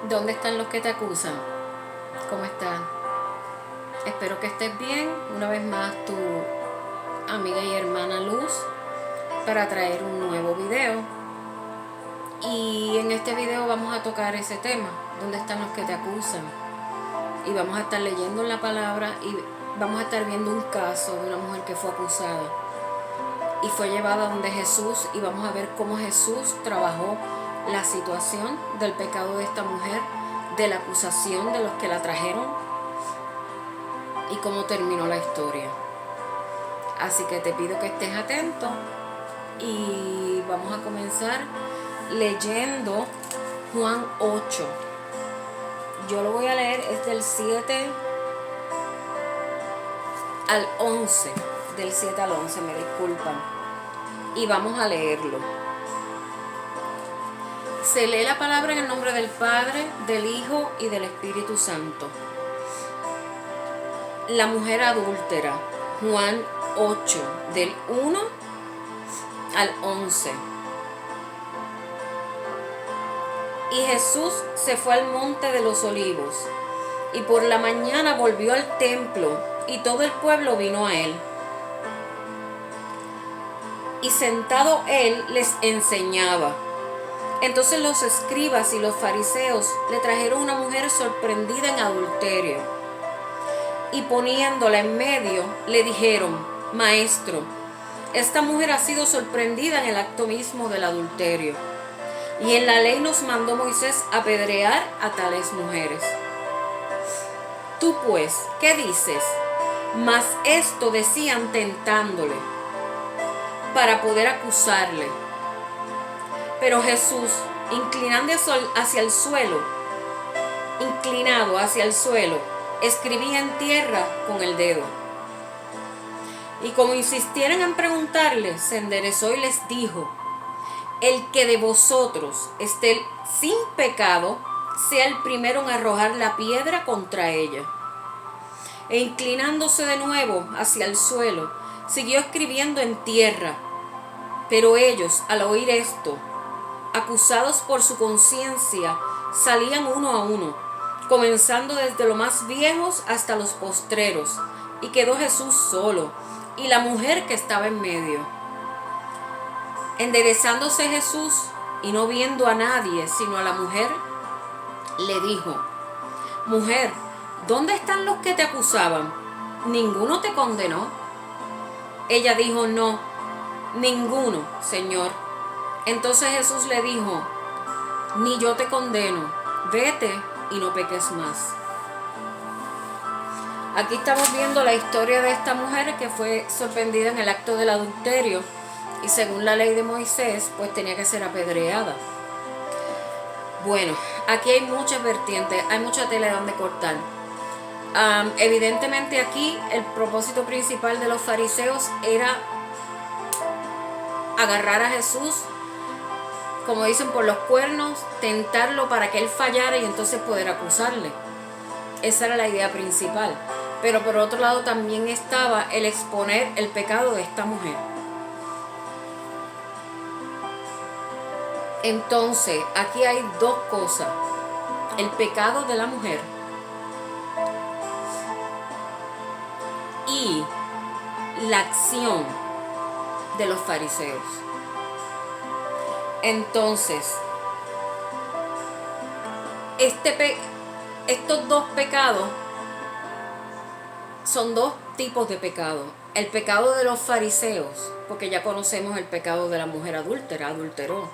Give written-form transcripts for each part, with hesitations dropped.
¿Dónde están los que te acusan? ¿Cómo estás? Espero que estés bien. Una vez más tu amiga y hermana Luz para traer un nuevo video. Y en este video vamos a tocar ese tema. ¿Dónde están los que te acusan? Y vamos a estar leyendo la palabra y vamos a estar viendo un caso de una mujer que fue acusada y fue llevada donde Jesús, y vamos a ver cómo Jesús trabajó la situación del pecado de esta mujer, de la acusación de los que la trajeron y cómo terminó la historia. Así que te pido que estés atento y vamos a comenzar leyendo Juan 8. Yo lo voy a leer, es del 7 al 11, del 7 al 11, me disculpan. Y vamos a leerlo. Se lee la palabra en el nombre del Padre, del Hijo y del Espíritu Santo. La mujer adúltera, Juan 8, del 1 al 11. Y Jesús se fue al monte de los olivos, y por la mañana volvió al templo, y todo el pueblo vino a él. Y sentado él les enseñaba. Entonces los escribas y los fariseos le trajeron una mujer sorprendida en adulterio. Y poniéndola en medio, le dijeron: Maestro, esta mujer ha sido sorprendida en el acto mismo del adulterio. Y en la ley nos mandó Moisés apedrear a tales mujeres. Tú pues, ¿qué dices? Mas esto decían tentándole, para poder acusarle. Pero Jesús, inclinado hacia el suelo, escribía en tierra con el dedo. Y como insistieran en preguntarle, se enderezó y les dijo: El que de vosotros esté sin pecado, sea el primero en arrojar la piedra contra ella. E inclinándose de nuevo hacia el suelo, siguió escribiendo en tierra. Pero ellos, al oír esto, acusados por su conciencia, salían uno a uno, comenzando desde los más viejos hasta los postreros, y quedó Jesús solo, y la mujer que estaba en medio. Enderezándose Jesús, y no viendo a nadie sino a la mujer, le dijo: Mujer, ¿dónde están los que te acusaban? ¿Ninguno te condenó? Ella dijo: No, ninguno, Señor. Entonces Jesús le dijo: Ni yo te condeno, vete y no peques más. Aquí estamos viendo la historia de esta mujer que fue sorprendida en el acto del adulterio, y según la ley de Moisés, pues tenía que ser apedreada. Bueno, aquí hay muchas vertientes, hay mucha tela donde cortar. Evidentemente aquí el propósito principal de los fariseos era agarrar a Jesús, como dicen, por los cuernos, tentarlo para que él fallara y entonces poder acusarle. Esa era la idea principal. Pero por otro lado también estaba el exponer el pecado de esta mujer. Entonces, aquí hay dos cosas: el pecado de la mujer y la acción de los fariseos. Entonces, estos dos pecados son dos tipos de pecado. El pecado de los fariseos, porque ya conocemos el pecado de la mujer adúltera, adulteró.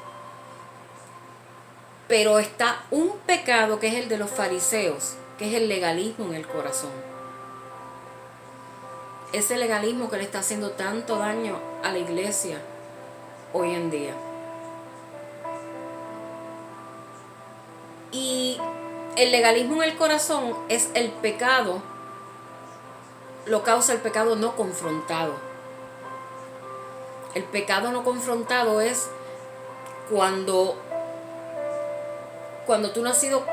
Pero está un pecado que es el de los fariseos, que es el legalismo en el corazón. Ese legalismo que le está haciendo tanto daño a la iglesia hoy en día. Y el legalismo en el corazón es el pecado, lo causa el pecado no confrontado. El pecado no confrontado es cuando tú no has sido,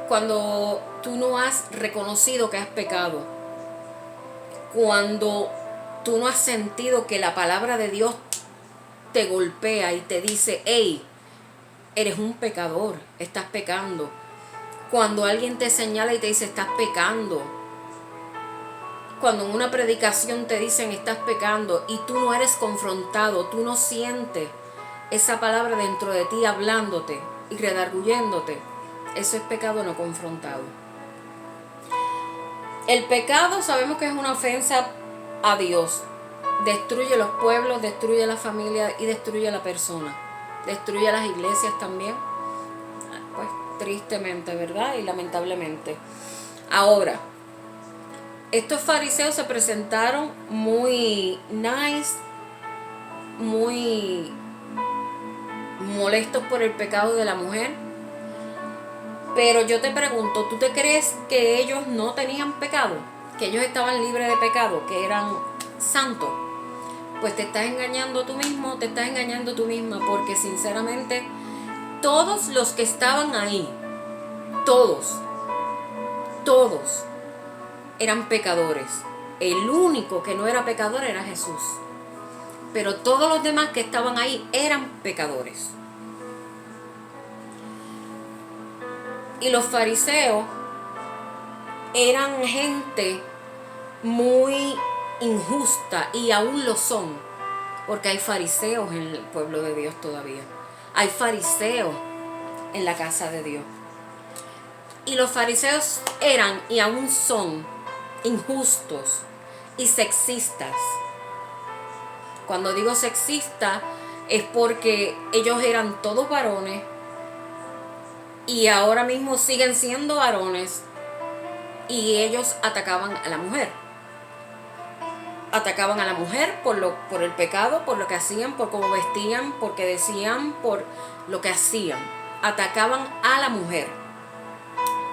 cuando tú no has reconocido que has pecado, cuando tú no has sentido que la palabra de Dios te golpea y te dice: hey, eres un pecador, estás pecando. Cuando alguien te señala y te dice estás pecando, cuando en una predicación te dicen estás pecando y tú no eres confrontado, tú no sientes esa palabra dentro de ti hablándote y redarguyéndote, eso es pecado no confrontado. El pecado sabemos que es una ofensa a Dios. Destruye los pueblos, destruye la familia y destruye a la persona. Destruye a las iglesias también. Pues tristemente, ¿verdad? Y lamentablemente. Ahora, estos fariseos se presentaron muy nice, muy molestos por el pecado de la mujer. Pero yo te pregunto, ¿tú te crees que ellos no tenían pecado? Que ellos estaban libres de pecado, que eran santos. Pues te estás engañando tú mismo, te estás engañando tú misma, porque sinceramente todos los que estaban ahí, todos eran pecadores. El único que no era pecador era Jesús. Pero todos los demás que estaban ahí eran pecadores. Y los fariseos eran gente muy injusta y aún lo son, porque hay fariseos en el pueblo de Dios todavía. Hay fariseos en la casa de Dios. Y los fariseos eran y aún son injustos y sexistas. Cuando digo sexista es porque ellos eran todos varones y ahora mismo siguen siendo varones y ellos atacaban a la mujer. Atacaban a la mujer por el pecado, por lo que hacían, por cómo vestían, porque decían, por lo que hacían. Atacaban a la mujer.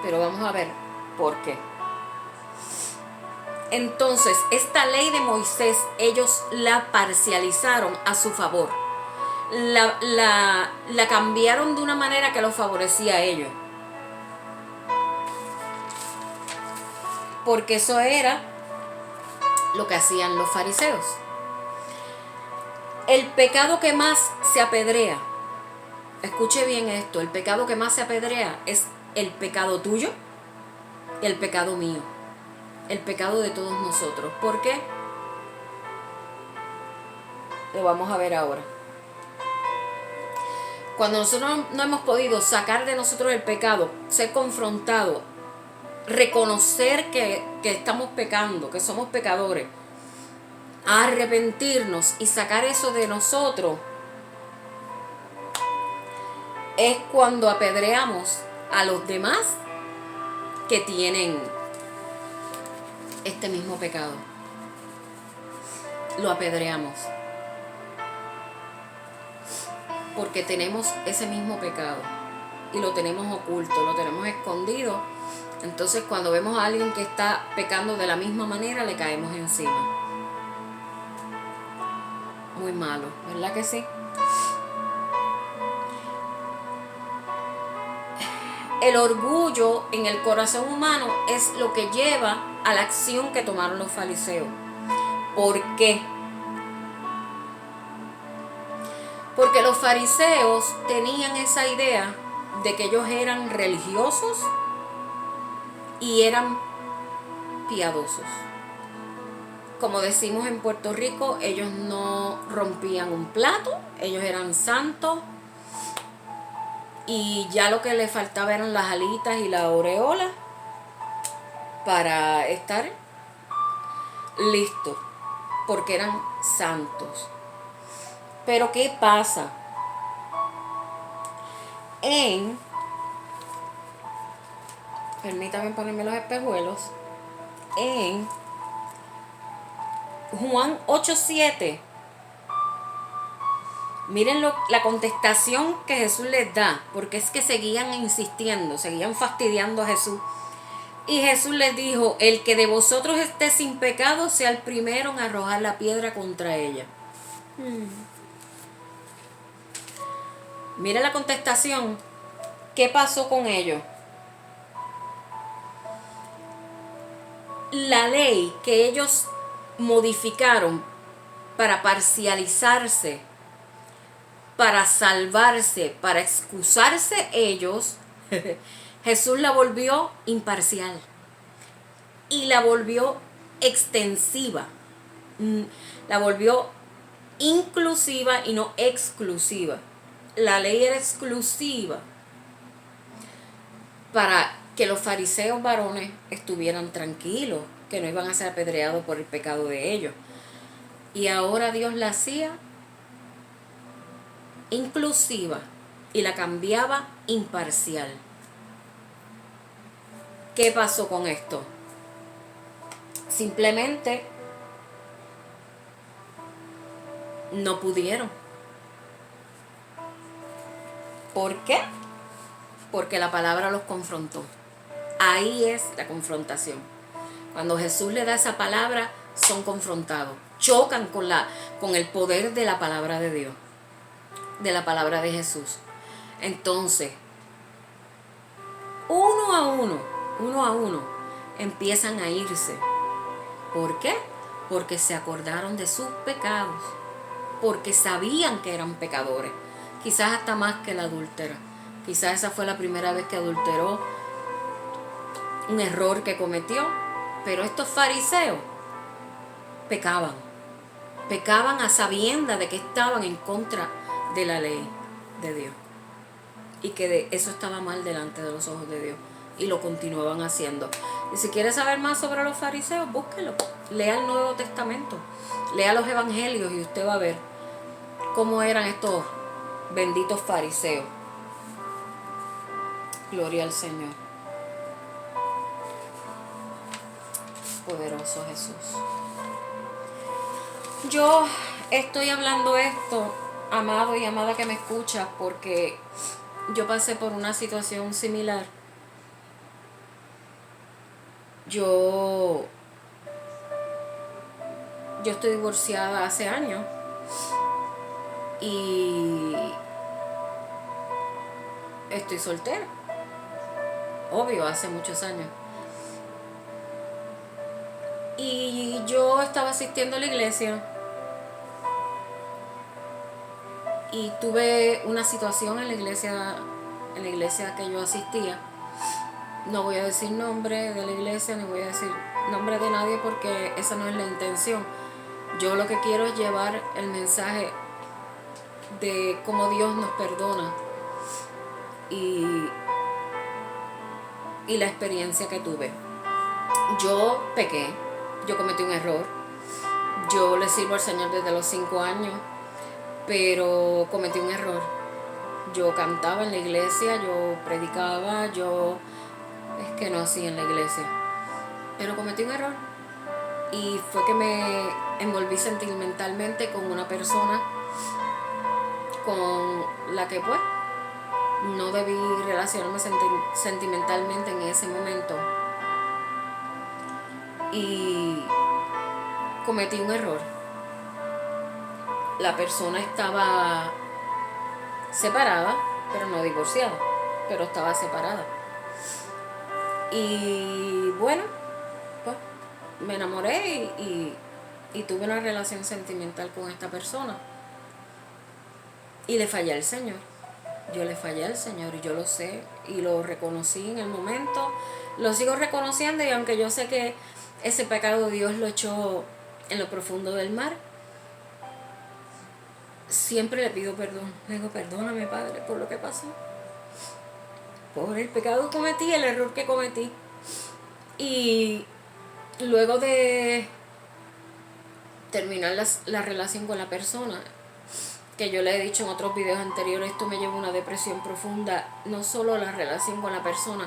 Pero vamos a ver por qué. Entonces, esta ley de Moisés, ellos la parcializaron a su favor. La cambiaron de una manera que los favorecía a ellos. Porque eso era lo que hacían los fariseos. El pecado que más se apedrea, escuche bien esto, el pecado que más se apedrea es el pecado tuyo y el pecado mío. El pecado de todos nosotros. ¿Por qué? Lo vamos a ver ahora. Cuando nosotros no hemos podido sacar de nosotros el pecado, ser confrontados, reconocer que estamos pecando, que somos pecadores, arrepentirnos y sacar eso de nosotros, es cuando apedreamos a los demás que tienen este mismo pecado. Lo apedreamos porque tenemos ese mismo pecado y lo tenemos oculto, lo tenemos escondido. Entonces cuando vemos a alguien que está pecando de la misma manera, le caemos encima. Muy malo, ¿verdad que sí? El orgullo en el corazón humano es lo que lleva a la acción que tomaron los fariseos. ¿Por qué? Porque los fariseos tenían esa idea de que ellos eran religiosos y eran piadosos. Como decimos en Puerto Rico, ellos no rompían un plato, ellos eran santos y ya lo que les faltaba eran las alitas y la aureola para estar listos, porque eran santos. Pero ¿qué pasa? Permítame ponerme los espejuelos. En Juan 8:7, miren la contestación que Jesús les da, porque es que seguían insistiendo, seguían fastidiando a Jesús. Y Jesús les dijo: el que de vosotros esté sin pecado sea el primero en arrojar la piedra contra ella. Mira la contestación. ¿Qué pasó con ellos? La ley que ellos modificaron para parcializarse, para salvarse, para excusarse ellos, Jesús la volvió imparcial y la volvió extensiva, la volvió inclusiva y no exclusiva. La ley era exclusiva para que los fariseos varones estuvieran tranquilos, que no iban a ser apedreados por el pecado de ellos. Y ahora Dios la hacía inclusiva y la cambiaba imparcial. ¿Qué pasó con esto? Simplemente no pudieron. ¿Por qué? Porque la palabra los confrontó. Ahí es la confrontación. Cuando Jesús le da esa palabra, son confrontados. Chocan con el poder de la palabra de Dios, de la palabra de Jesús. Entonces, uno a uno, empiezan a irse. ¿Por qué? Porque se acordaron de sus pecados. Porque sabían que eran pecadores. Quizás hasta más que la adúltera. Quizás esa fue la primera vez que adulteró, un error que cometió. Pero estos fariseos pecaban a sabiendas de que estaban en contra de la ley de Dios y que eso estaba mal delante de los ojos de Dios, y lo continuaban haciendo. Y si quieres saber más sobre los fariseos, búsquelo, lea el Nuevo Testamento, lea los evangelios y usted va a ver cómo eran estos benditos fariseos. Gloria al Señor. Poderoso Jesús. Yo estoy hablando esto, amado y amada que me escuchas, porque yo pasé por una situación similar. Yo estoy divorciada hace años y estoy soltera. Obvio, hace muchos años. Y yo estaba asistiendo a la iglesia y tuve una situación en la iglesia que yo asistía. No voy a decir nombre de la iglesia, ni voy a decir nombre de nadie, porque esa no es la intención. Yo lo que quiero es llevar el mensaje de cómo Dios nos perdona y la experiencia que tuve. Yo pequé, yo cometí un error. Yo le sirvo al Señor desde los 5 años, pero cometí un error. Yo cantaba en la iglesia, yo predicaba, es que no hacía en la iglesia, pero cometí un error. Y fue que me envolví sentimentalmente con una persona con la que pues no debí relacionarme sentimentalmente en ese momento. Y cometí un error. La persona estaba separada, pero no divorciada, pero estaba separada. Y bueno, pues me enamoré y tuve una relación sentimental con esta persona. Y le fallé al Señor. Yo le fallé al Señor y yo lo sé y lo reconocí en el momento. Lo sigo reconociendo, y aunque yo sé que ese pecado Dios lo echó en lo profundo del mar, siempre le pido perdón. Le digo, perdóname, Padre, por lo que pasó, por el pecado que cometí, el error que cometí. Y luego de terminar la relación con la persona, que yo le he dicho en otros videos anteriores, esto me llevó a una depresión profunda. No solo la relación con la persona,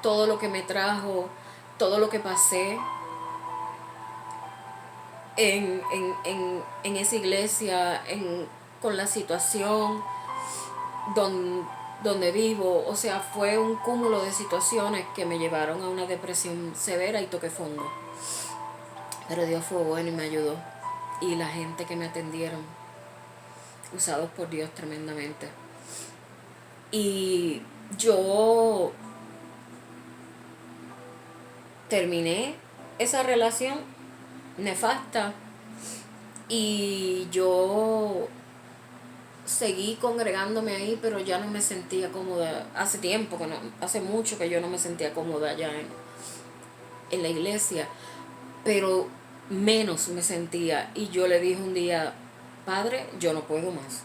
todo lo que me trajo, todo lo que pasé en esa iglesia, con la situación donde vivo. O sea, fue un cúmulo de situaciones que me llevaron a una depresión severa y toqué fondo. Pero Dios fue bueno y me ayudó. Y la gente que me atendieron, usados por Dios tremendamente. Y yo terminé esa relación nefasta y yo seguí congregándome ahí, pero ya no me sentía cómoda. Hace tiempo, hace mucho que yo no me sentía cómoda ya en la iglesia, pero menos me sentía. Y yo le dije un día: Padre, yo no puedo más,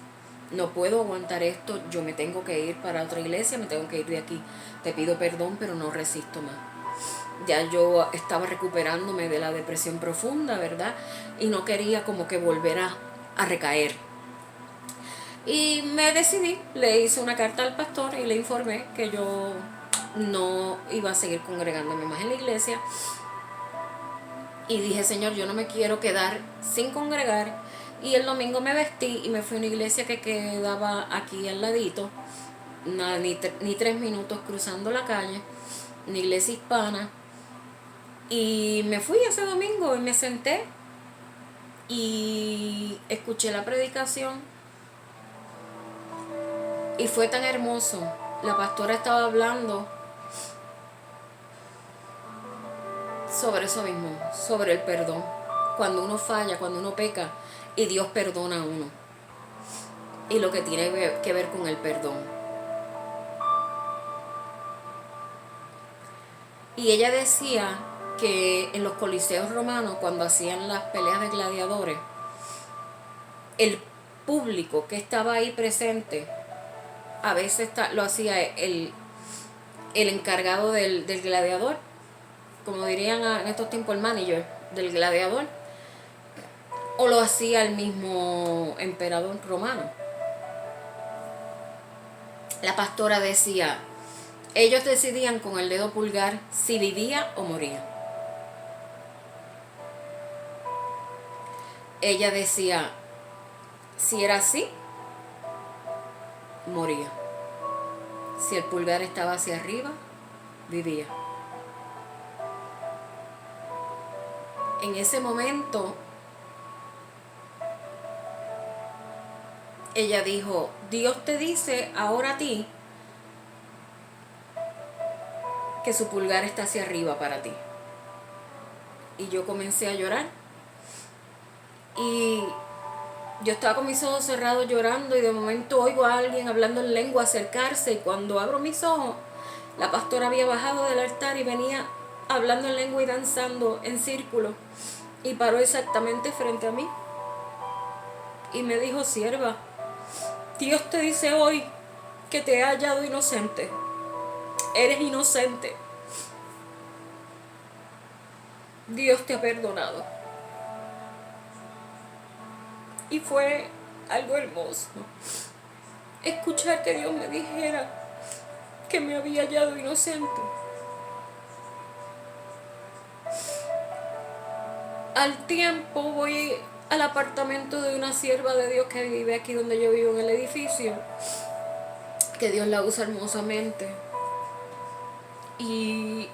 no puedo aguantar esto, yo me tengo que ir para otra iglesia, me tengo que ir de aquí, te pido perdón, pero no resisto más. Ya yo estaba recuperándome de la depresión profunda, ¿verdad? Y no quería como que volver a recaer. Y me decidí, le hice una carta al pastor y le informé que yo no iba a seguir congregándome más en la iglesia. Y dije: Señor, yo no me quiero quedar sin congregar. Y el domingo me vestí y me fui a una iglesia que quedaba aquí al ladito, ni 3 minutos cruzando la calle, una iglesia hispana. Y me fui ese domingo y me senté y escuché la predicación. Y fue tan hermoso. La pastora estaba hablando sobre eso mismo, sobre el perdón. Cuando uno falla, cuando uno peca, y Dios perdona a uno. Y lo que tiene que ver con el perdón. Y ella decía que en los coliseos romanos, cuando hacían las peleas de gladiadores, el público que estaba ahí presente, a veces lo hacía el encargado del gladiador, como dirían en estos tiempos el manager del gladiador, o lo hacía el mismo emperador romano. La pastora decía: ellos decidían con el dedo pulgar si vivía o moría. Ella decía: si era así, moría. Si el pulgar estaba hacia arriba, vivía. En ese momento, ella dijo: Dios te dice ahora a ti que su pulgar está hacia arriba para ti. Y yo comencé a llorar. Y yo estaba con mis ojos cerrados llorando, y de momento oigo a alguien hablando en lengua acercarse, y cuando abro mis ojos, la pastora había bajado del altar y venía hablando en lengua y danzando en círculo, y paró exactamente frente a mí y me dijo: sierva, Dios te dice hoy que te he hallado inocente. Eres inocente. Dios te ha perdonado. Y fue algo hermoso escuchar que Dios me dijera que me había hallado inocente. Al tiempo voy al apartamento de una sierva de Dios que vive aquí donde yo vivo, en el edificio, que Dios la usa hermosamente. Y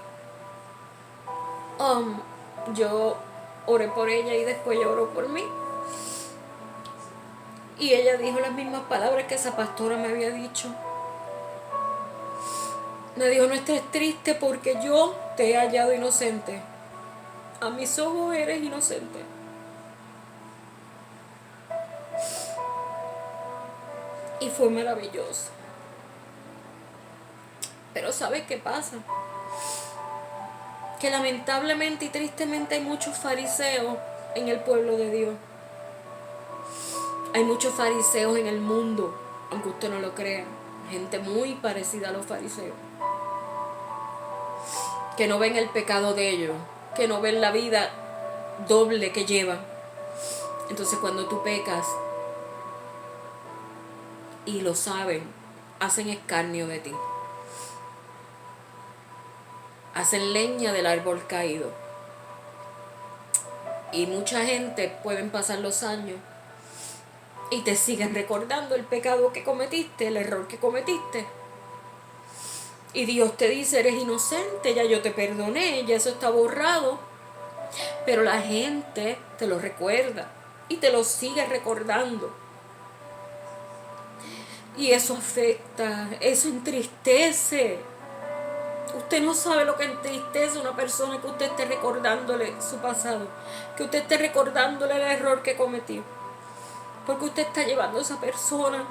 yo oré por ella y después ella oró por mí. Y ella dijo las mismas palabras que esa pastora me había dicho. Me dijo: no estés triste porque yo te he hallado inocente. A mis ojos eres inocente. Y fue maravilloso. Pero ¿sabes qué pasa? Que lamentablemente y tristemente hay muchos fariseos en el pueblo de Dios. Hay muchos fariseos en el mundo, aunque usted no lo crea. Gente muy parecida a los fariseos, que no ven el pecado de ellos, que no ven la vida doble que llevan. Entonces cuando tú pecas y lo saben, hacen escarnio de ti. Hacen leña del árbol caído. Y mucha gente, pueden pasar los años y te siguen recordando el pecado que cometiste, el error que cometiste. Y Dios te dice: eres inocente, ya yo te perdoné, ya eso está borrado. Pero la gente te lo recuerda y te lo sigue recordando. Y eso afecta, eso entristece. Usted no sabe lo que entristece a una persona, que usted esté recordándole su pasado, que usted esté recordándole el error que cometió. Porque usted está llevando a esa persona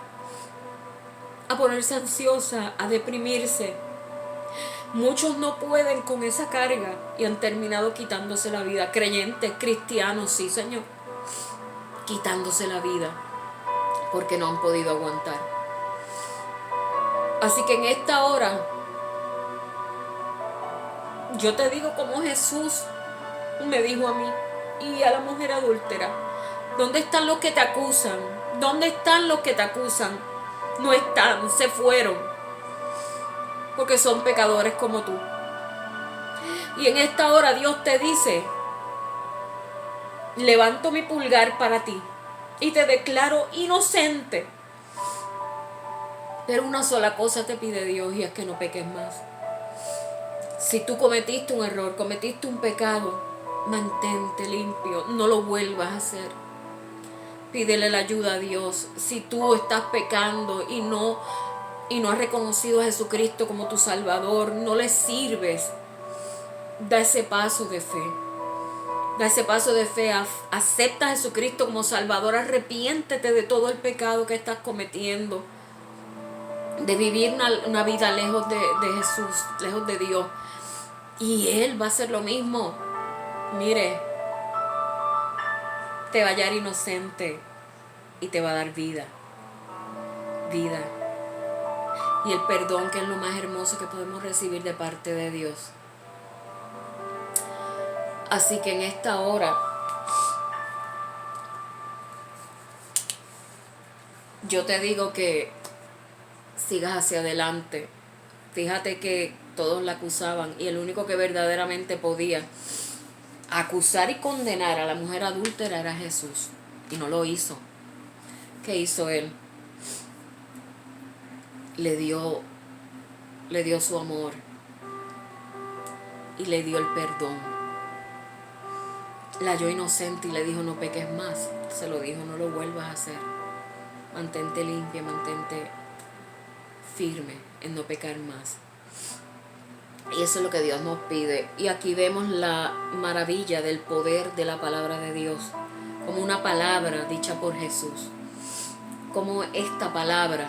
a ponerse ansiosa, a deprimirse. Muchos no pueden con esa carga y han terminado quitándose la vida. Creyentes, cristianos, sí, Señor, quitándose la vida porque no han podido aguantar. Así que en esta hora yo te digo como Jesús me dijo a mí y a la mujer adúltera: ¿dónde están los que te acusan? ¿Dónde están los que te acusan? No están, se fueron, porque son pecadores como tú. Y en esta hora Dios te dice: levanto mi pulgar para ti y te declaro inocente. Pero una sola cosa te pide Dios, y es que no peques más. Si tú cometiste un error, cometiste un pecado, mantente limpio, no lo vuelvas a hacer. Pídele la ayuda a Dios. Si tú estás pecando y no has reconocido a Jesucristo como tu Salvador, no le sirves, da ese paso de fe. Da ese paso de fe, acepta a Jesucristo como Salvador, arrepiéntete de todo el pecado que estás cometiendo, de vivir una vida lejos de Jesús, lejos de Dios. Y Él va a hacer lo mismo. Mire, te va a hallar inocente y te va a dar vida. Vida. Y el perdón, que es lo más hermoso que podemos recibir de parte de Dios. Así que en esta hora yo te digo que sigas hacia adelante. Fíjate que todos la acusaban y el único que verdaderamente podía acusar y condenar a la mujer adúltera era Jesús, y no lo hizo. ¿Qué hizo Él? Le dio su amor y le dio el perdón. La halló inocente y le dijo: no peques más. Se lo dijo: no lo vuelvas a hacer. Mantente limpia, mantente firme en no pecar más. Y eso es lo que Dios nos pide. Y aquí vemos la maravilla del poder de la palabra de Dios, como una palabra dicha por Jesús. Como esta palabra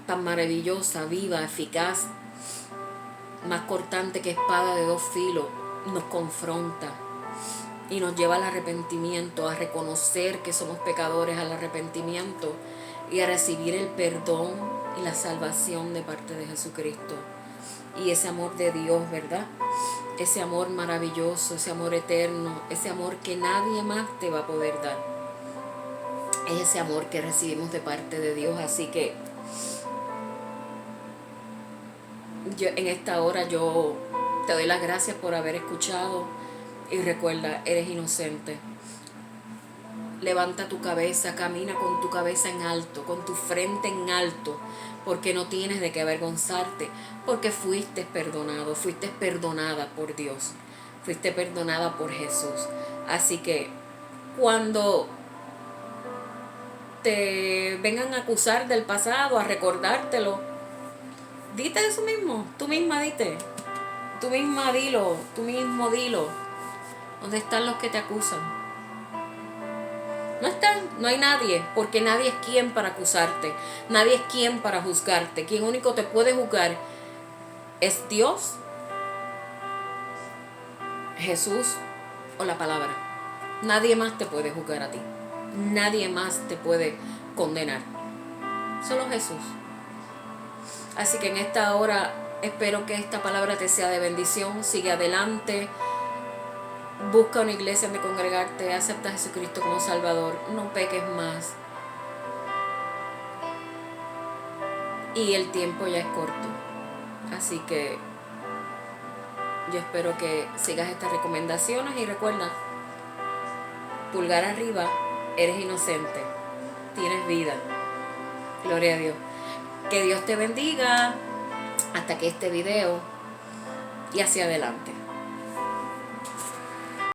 tan maravillosa, viva, eficaz, más cortante que espada de dos filos, nos confronta y nos lleva al arrepentimiento, a reconocer que somos pecadores, al arrepentimiento y a recibir el perdón y la salvación de parte de Jesucristo. Y ese amor de Dios, ¿verdad? Ese amor maravilloso, ese amor eterno, ese amor que nadie más te va a poder dar. Es ese amor que recibimos de parte de Dios. Así que en esta hora yo te doy las gracias por haber escuchado, y recuerda, eres inocente. Levanta tu cabeza, camina con tu cabeza en alto, con tu frente en alto, porque no tienes de qué avergonzarte, porque fuiste perdonado, fuiste perdonada por Dios, fuiste perdonada por Jesús. Así que cuando te vengan a acusar del pasado, a recordártelo, dite eso mismo, tú misma dite, tú misma dilo, tú mismo dilo. ¿Dónde están los que te acusan? No están, no hay nadie, porque nadie es quien para acusarte, nadie es quien para juzgarte. Quien único te puede juzgar es Dios, Jesús o la palabra. Nadie más te puede juzgar a ti, nadie más te puede condenar, solo Jesús. Así que en esta hora espero que esta palabra te sea de bendición. Sigue adelante. Busca una iglesia donde congregarte, acepta a Jesucristo como Salvador, no peques más. Y el tiempo ya es corto. Así que yo espero que sigas estas recomendaciones y recuerda, pulgar arriba, eres inocente, tienes vida. Gloria a Dios. Que Dios te bendiga. Hasta que este video y hacia adelante.